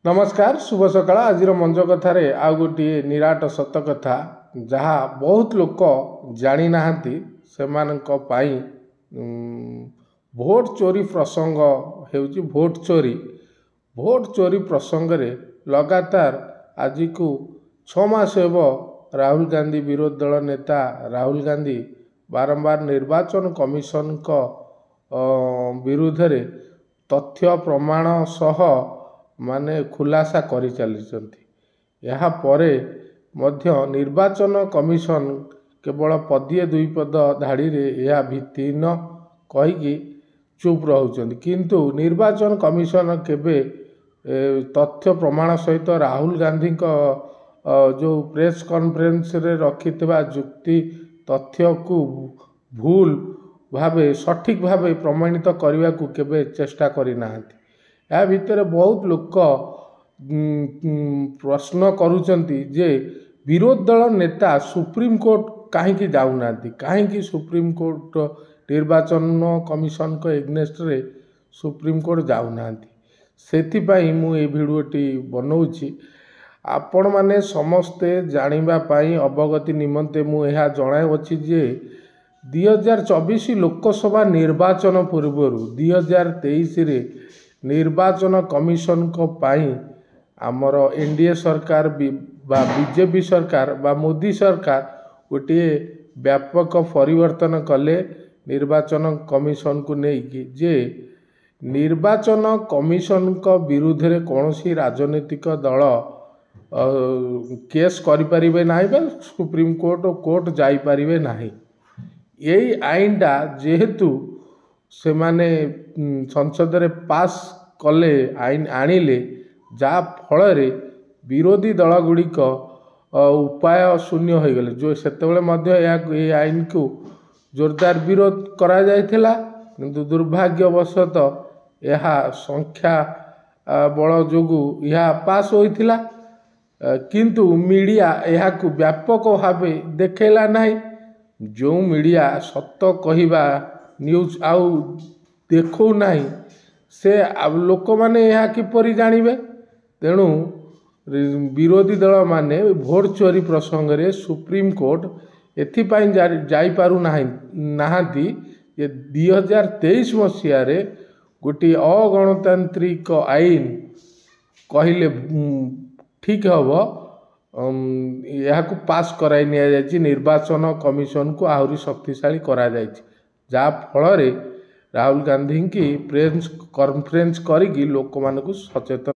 नमस्कार शुभ सकाळ आज मंज कथार आउ गोटे निराट सत कथा जहाँ बहुत लोक जानी नाहंती सेमानंक पाई भोट चोरी प्रसंग हेउची भोट चोरी प्रसंग रे लगातार आज को 6 मास हेब राहुल गांधी विरोधी दल नेता राहुल गांधी बारंबार निर्वाचन कमिशन को विरुद्ध रे तथ्य प्रमाण सह माने खुलासा करि चलिसंती। यहाँ परे मध्य निर्वाचन कमिशन केवल पदिए दुई पद धाड़ी रे यह भित्तिहीन कहीकि चुप रहउचंती, किंतु निर्वाचन कमिशन केबे तथ्य प्रमाण सहित राहुल गांधी को जो प्रेस कॉन्फ्रेंस रे रखिथिबा जुक्ति तथ्य को भूल भावे सठिक भावे प्रमाणित करने को केबे चेष्टा करि नाहंती। या भितर बहुत लोक प्रश्न करुचंती जे विरोधी दल नेता सुप्रीम कोर्ट कहीं जाऊना, कहीं सुप्रीम कोर्ट निर्वाचन कमिशन को एग्नेस्ट रे सुप्रीम कोर्ट जाऊना। सेथिपाई मु ए भिडियोटी बनाऊँगी आपण माने समस्ते जानिबा पाई अवगति निमंते मु यह जणाउछि जे 2024 लोकसभा निर्वाचन पूर्व 2023 रे निर्वाचन कमिशन को पाई आमर एनडीए सरकार बा बीजेपी सरकार बा मोदी सरकार गोटे व्यापक परिवर्तन कले निर्वाचन कमिशन को लेकिन जे निर्वाचन कमिशन को विरुद्ध रे कौनसी राजनीतिक दल केस करिपारिबे नाही बा सुप्रीम कोर्ट जाई पारिबे नाही। यही आईनटा जेहेतु से माने संसद रे पास कले आईन आनिले जा फल रे विरोधी दल गुड़िक उपाय शून्य हो गले। जो सेतेबेले मध्य ये आईन को जोरदार विरोध करा जायथिला, किंतु दुर्भाग्यवशत यह संख्या बल जोगु यह पास होइथिला, किंतु मीडिया यह को व्यापक भावे देखेला नहीं। जो मीडिया सत कहिबा न्यूज आउ देखो नहीं से लोक माने यह किपरि जानिबे। तेणु विरोधी दल माने भोट चोरी प्रसंग रे सुप्रीम कोर्ट एथिपाई जाई पारु नाहांती जे 2023 मसीह रे गोटे अगणतांत्रिक आईन कहले ठीक हम यह पास कराई निया जायछि। निर्वाचन कमिशन को आहुरी शक्तिशाली करा जायछि, जा फल रे राहुल गांधी की प्रेस कॉन्फ्रेंस करी लोक मानकु सचेतन